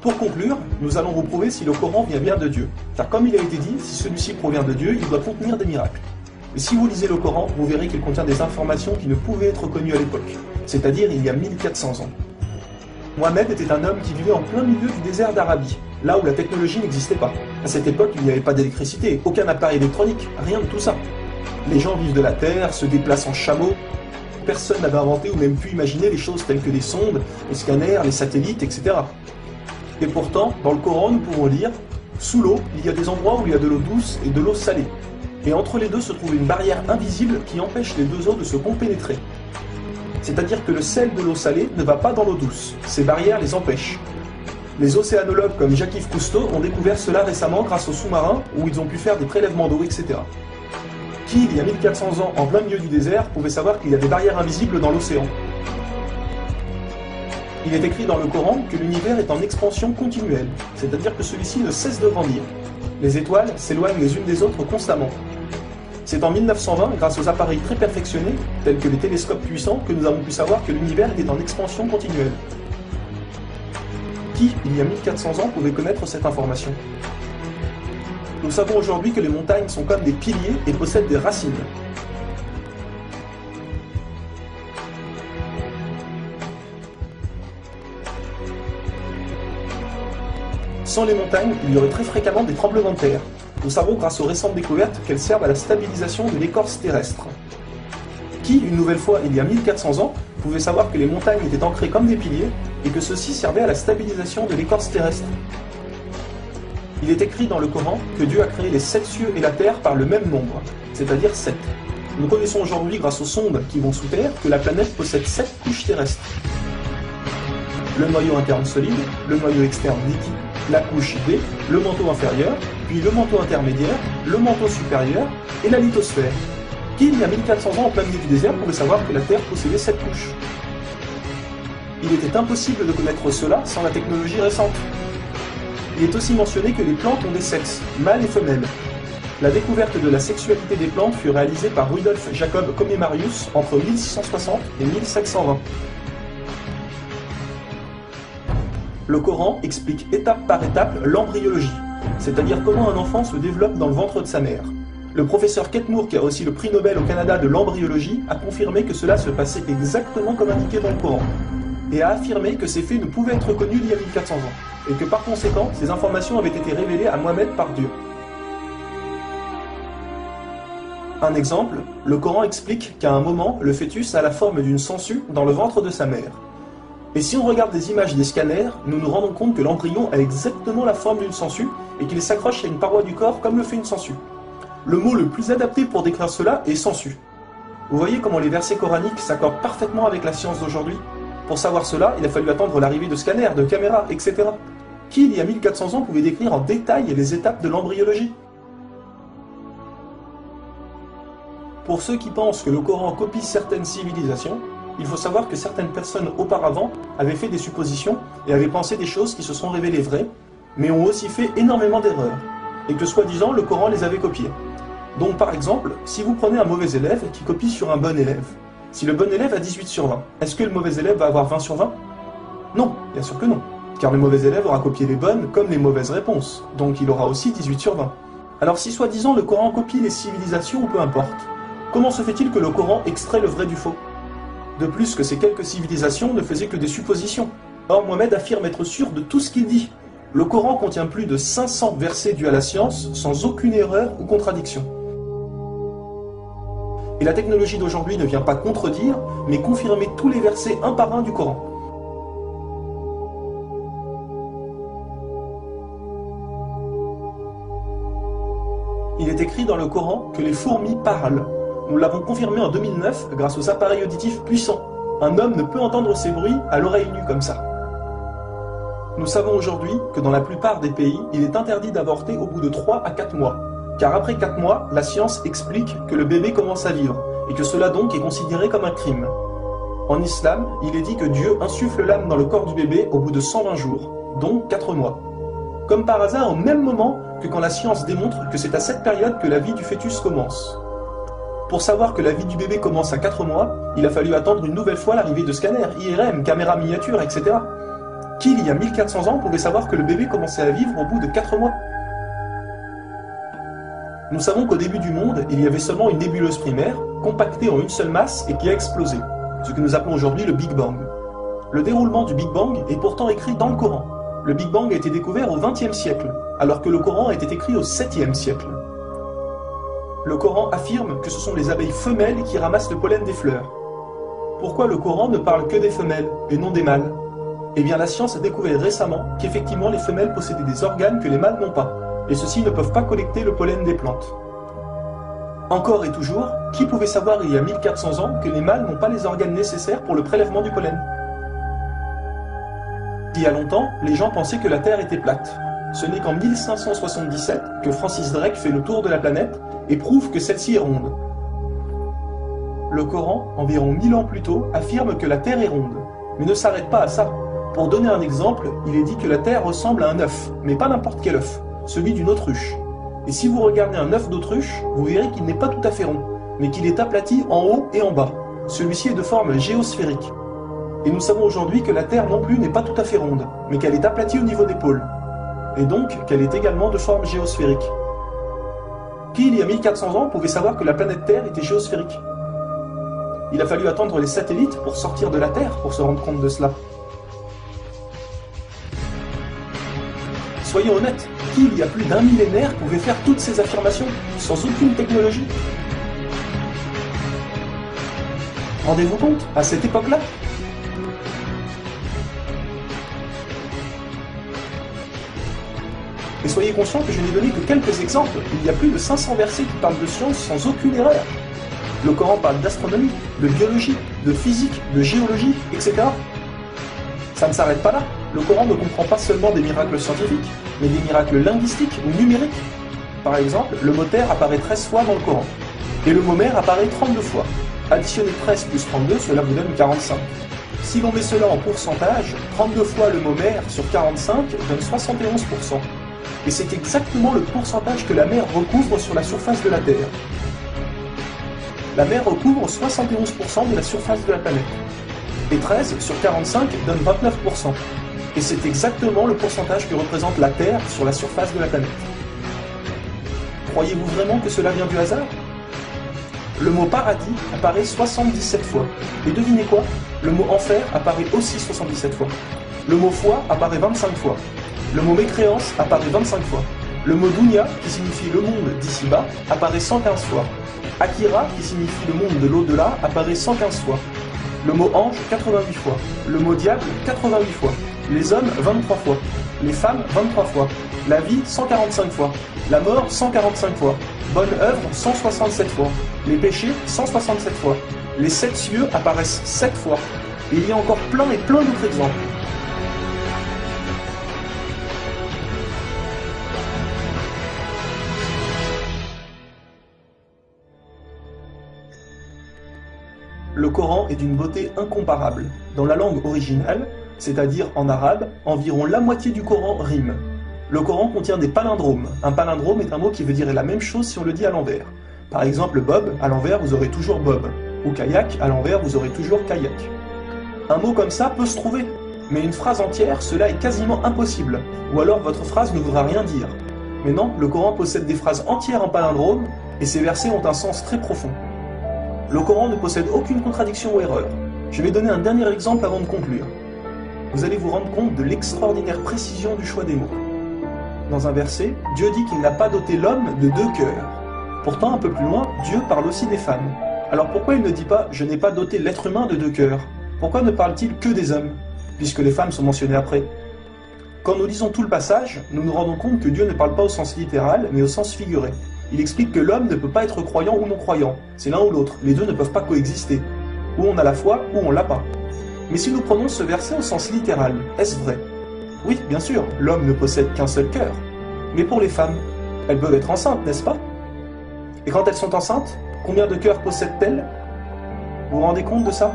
Pour conclure, nous allons vous prouver si le Coran vient bien de Dieu. Car comme il a été dit, si celui-ci provient de Dieu, il doit contenir des miracles. Et si vous lisez le Coran, vous verrez qu'il contient des informations qui ne pouvaient être connues à l'époque, c'est-à-dire il y a 1400 ans. Mohammed était un homme qui vivait en plein milieu du désert d'Arabie, là où la technologie n'existait pas. À cette époque, il n'y avait pas d'électricité, aucun appareil électronique, rien de tout ça. Les gens vivent de la terre, se déplacent en chameau. Personne n'avait inventé ou même pu imaginer les choses telles que les sondes, les scanners, les satellites, etc. Et pourtant, dans le Coran, nous pouvons lire « Sous l'eau, il y a des endroits où il y a de l'eau douce et de l'eau salée. Et entre les deux se trouve une barrière invisible qui empêche les deux eaux de se compénétrer. C'est-à-dire que le sel de l'eau salée ne va pas dans l'eau douce. Ces barrières les empêchent. Les océanologues comme Jacques-Yves Cousteau ont découvert cela récemment grâce aux sous-marins où ils ont pu faire des prélèvements d'eau, etc. Qui, il y a 1400 ans, en plein milieu du désert, pouvait savoir qu'il y a des barrières invisibles dans l'océan? Il est écrit dans le Coran que l'univers est en expansion continuelle, c'est-à-dire que celui-ci ne cesse de grandir. Les étoiles s'éloignent les unes des autres constamment. C'est en 1920, grâce aux appareils très perfectionnés, tels que les télescopes puissants, que nous avons pu savoir que l'univers était en expansion continuelle. Qui, il y a 1400 ans, pouvait connaître cette information? Nous savons aujourd'hui que les montagnes sont comme des piliers et possèdent des racines. Sans les montagnes, il y aurait très fréquemment des tremblements de terre. Nous savons grâce aux récentes découvertes qu'elles servent à la stabilisation de l'écorce terrestre. Qui, une nouvelle fois, il y a 1400 ans, pouvait savoir que les montagnes étaient ancrées comme des piliers et que ceux-ci servaient à la stabilisation de l'écorce terrestre? Il est écrit dans le Coran que Dieu a créé les 7 cieux et la terre par le même nombre, c'est-à-dire 7. Nous connaissons aujourd'hui, grâce aux sondes qui vont sous terre, que la planète possède 7 couches terrestres. Le noyau interne solide, le noyau externe liquide, la couche D, le manteau inférieur, puis le manteau intermédiaire, le manteau supérieur et la lithosphère. Qui, il y a 1400 ans en plein milieu du désert, pouvait savoir que la Terre possédait 7 couches? Il était impossible de connaître cela sans la technologie récente. Il est aussi mentionné que les plantes ont des sexes, mâles et femelles. La découverte de la sexualité des plantes fut réalisée par Rudolf Jacob Comimarius entre 1660 et 1720. Le Coran explique étape par étape l'embryologie, c'est-à-dire comment un enfant se développe dans le ventre de sa mère. Le professeur Kate Moore, qui a reçu le prix Nobel au Canada de l'embryologie, a confirmé que cela se passait exactement comme indiqué dans le Coran, et a affirmé que ces faits ne pouvaient être connus il y a 1400 ans, et que par conséquent, ces informations avaient été révélées à Mohammed par Dieu. Un exemple, le Coran explique qu'à un moment, le fœtus a la forme d'une sangsue dans le ventre de sa mère. Et si on regarde des images des scanners, nous nous rendons compte que l'embryon a exactement la forme d'une sangsue et qu'il s'accroche à une paroi du corps comme le fait une sangsue. Le mot le plus adapté pour décrire cela est sangsue. Vous voyez comment les versets coraniques s'accordent parfaitement avec la science d'aujourd'hui? Pour savoir cela, il a fallu attendre l'arrivée de scanners, de caméras, etc. Qui, il y a 1400 ans, pouvait décrire en détail les étapes de l'embryologie? Pour ceux qui pensent que le Coran copie certaines civilisations, il faut savoir que certaines personnes auparavant avaient fait des suppositions et avaient pensé des choses qui se sont révélées vraies, mais ont aussi fait énormément d'erreurs, et que soi-disant le Coran les avait copiées. Donc par exemple, si vous prenez un mauvais élève qui copie sur un bon élève, si le bon élève a 18 sur 20, est-ce que le mauvais élève va avoir 20 sur 20? Non, bien sûr que non, car le mauvais élève aura copié les bonnes comme les mauvaises réponses, donc il aura aussi 18 sur 20. Alors si soi-disant le Coran copie les civilisations ou peu importe, comment se fait-il que le Coran extrait le vrai du faux? De plus que ces quelques civilisations ne faisaient que des suppositions. Or Mohammed affirme être sûr de tout ce qu'il dit. Le Coran contient plus de 500 versets dus à la science, sans aucune erreur ou contradiction. Et la technologie d'aujourd'hui ne vient pas contredire, mais confirmer tous les versets un par un du Coran. Il est écrit dans le Coran que les fourmis parlent. Nous l'avons confirmé en 2009 grâce aux appareils auditifs puissants. Un homme ne peut entendre ces bruits à l'oreille nue comme ça. Nous savons aujourd'hui que dans la plupart des pays, il est interdit d'avorter au bout de 3 à 4 mois. Car après 4 mois, la science explique que le bébé commence à vivre, et que cela donc est considéré comme un crime. En islam, il est dit que Dieu insuffle l'âme dans le corps du bébé au bout de 120 jours, donc 4 mois. Comme par hasard au même moment que quand la science démontre que c'est à cette période que la vie du fœtus commence. Pour savoir que la vie du bébé commence à 4 mois, il a fallu attendre une nouvelle fois l'arrivée de scanners, IRM, caméras miniatures, etc. Qui, il y a 1400 ans, pouvait savoir que le bébé commençait à vivre au bout de 4 mois? Nous savons qu'au début du monde, il y avait seulement une nébuleuse primaire, compactée en une seule masse et qui a explosé, ce que nous appelons aujourd'hui le Big Bang. Le déroulement du Big Bang est pourtant écrit dans le Coran. Le Big Bang a été découvert au XXe siècle, alors que le Coran a été écrit au 7e siècle. Le Coran affirme que ce sont les abeilles femelles qui ramassent le pollen des fleurs. Pourquoi le Coran ne parle que des femelles et non des mâles? Eh bien la science a découvert récemment qu'effectivement les femelles possédaient des organes que les mâles n'ont pas, et ceux-ci ne peuvent pas collecter le pollen des plantes. Encore et toujours, qui pouvait savoir il y a 1400 ans que les mâles n'ont pas les organes nécessaires pour le prélèvement du pollen? Il y a longtemps, les gens pensaient que la Terre était plate. Ce n'est qu'en 1577 que Francis Drake fait le tour de la planète et prouve que celle-ci est ronde. Le Coran, environ 1000 ans plus tôt, affirme que la Terre est ronde, mais ne s'arrête pas à ça. Pour donner un exemple, il est dit que la Terre ressemble à un œuf, mais pas n'importe quel œuf, celui d'une autruche. Et si vous regardez un œuf d'autruche, vous verrez qu'il n'est pas tout à fait rond, mais qu'il est aplati en haut et en bas. Celui-ci est de forme géosphérique. Et nous savons aujourd'hui que la Terre non plus n'est pas tout à fait ronde, mais qu'elle est aplatie au niveau des pôles. Et donc qu'elle est également de forme géosphérique. Qui, il y a 1400 ans, pouvait savoir que la planète Terre était géosphérique? Il a fallu attendre les satellites pour sortir de la Terre pour se rendre compte de cela. Soyons honnêtes, qui, il y a plus d'un millénaire, pouvait faire toutes ces affirmations sans aucune technologie? Rendez-vous compte, à cette époque-là? Et soyez conscients que je n'ai donné que quelques exemples. Il y a plus de 500 versets qui parlent de science sans aucune erreur. Le Coran parle d'astronomie, de biologie, de physique, de géologie, etc. Ça ne s'arrête pas là. Le Coran ne comprend pas seulement des miracles scientifiques, mais des miracles linguistiques ou numériques. Par exemple, le mot terre apparaît 13 fois dans le Coran, et le mot mer apparaît 32 fois. Additionnez 13 plus 32, cela vous donne 45. Si l'on met cela en pourcentage, 32 fois le mot mer sur 45 donne 71%. Et c'est exactement le pourcentage que la mer recouvre sur la surface de la Terre. La mer recouvre 71% de la surface de la planète. Et 13 sur 45 donne 29%. Et c'est exactement le pourcentage que représente la Terre sur la surface de la planète. Croyez-vous vraiment que cela vient du hasard? Le mot paradis apparaît 77 fois. Et devinez quoi? Le mot enfer apparaît aussi 77 fois. Le mot foi apparaît 25 fois. Le mot mécréance apparaît 25 fois. Le mot dunya, qui signifie le monde d'ici-bas, apparaît 115 fois. Akira, qui signifie le monde de l'au-delà, apparaît 115 fois. Le mot ange, 88 fois. Le mot diable, 88 fois. Les hommes, 23 fois. Les femmes, 23 fois. La vie, 145 fois. La mort, 145 fois. Bonne œuvre, 167 fois. Les péchés, 167 fois. Les 7 cieux apparaissent 7 fois. Et il y a encore plein et plein d'autres exemples. Le Coran est d'une beauté incomparable. Dans la langue originale, c'est-à-dire en arabe, environ la moitié du Coran rime. Le Coran contient des palindromes. Un palindrome est un mot qui veut dire la même chose si on le dit à l'envers. Par exemple, Bob, à l'envers, vous aurez toujours Bob. Ou kayak, à l'envers, vous aurez toujours kayak. Un mot comme ça peut se trouver, mais une phrase entière, cela est quasiment impossible. Ou alors votre phrase ne voudra rien dire. Mais non, le Coran possède des phrases entières en palindrome, et ces versets ont un sens très profond. Le Coran ne possède aucune contradiction ou erreur. Je vais donner un dernier exemple avant de conclure. Vous allez vous rendre compte de l'extraordinaire précision du choix des mots. Dans un verset, Dieu dit qu'il n'a pas doté l'homme de 2 cœurs. Pourtant, un peu plus loin, Dieu parle aussi des femmes. Alors pourquoi il ne dit pas « je n'ai pas doté l'être humain de 2 cœurs » ? Pourquoi ne parle-t-il que des hommes, puisque les femmes sont mentionnées après? Quand nous lisons tout le passage, nous nous rendons compte que Dieu ne parle pas au sens littéral, mais au sens figuré. Il explique que l'homme ne peut pas être croyant ou non-croyant, c'est l'un ou l'autre, les deux ne peuvent pas coexister. Ou on a la foi, ou on l'a pas. Mais si nous prenons ce verset au sens littéral, est-ce vrai? Oui, bien sûr, l'homme ne possède qu'un seul cœur. Mais pour les femmes, elles peuvent être enceintes, n'est-ce pas? Et quand elles sont enceintes, combien de cœurs possèdent-elles? Vous vous rendez compte de ça?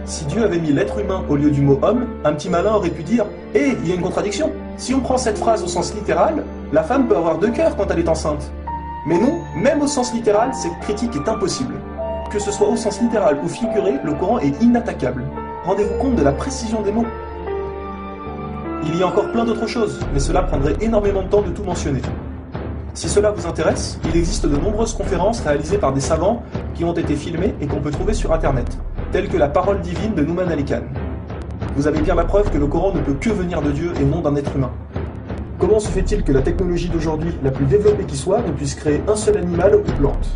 Si Dieu avait mis l'être humain au lieu du mot homme, un petit malin aurait pu dire « Hé, il y a une contradiction. Si on prend cette phrase au sens littéral, la femme peut avoir 2 cœurs quand elle est enceinte. » Mais non, même au sens littéral, cette critique est impossible. Que ce soit au sens littéral ou figuré, le Coran est inattaquable. Rendez-vous compte de la précision des mots. Il y a encore plein d'autres choses, mais cela prendrait énormément de temps de tout mentionner. Si cela vous intéresse, il existe de nombreuses conférences réalisées par des savants qui ont été filmées et qu'on peut trouver sur internet, telles que la parole divine de Nouman Ali Khan. Vous avez bien la preuve que le Coran ne peut que venir de Dieu et non d'un être humain. Comment se fait-il que la technologie d'aujourd'hui, la plus développée qui soit, ne puisse créer un seul animal ou plante?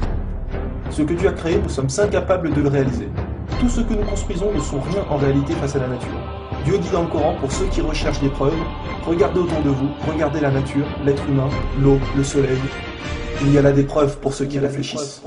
Ce que Dieu a créé, nous sommes incapables de le réaliser. Tout ce que nous construisons ne sont rien en réalité face à la nature. Dieu dit dans le Coran, pour ceux qui recherchent des preuves, regardez autour de vous, regardez la nature, l'être humain, l'eau, le soleil. Il y a là des preuves pour ceux qui réfléchissent.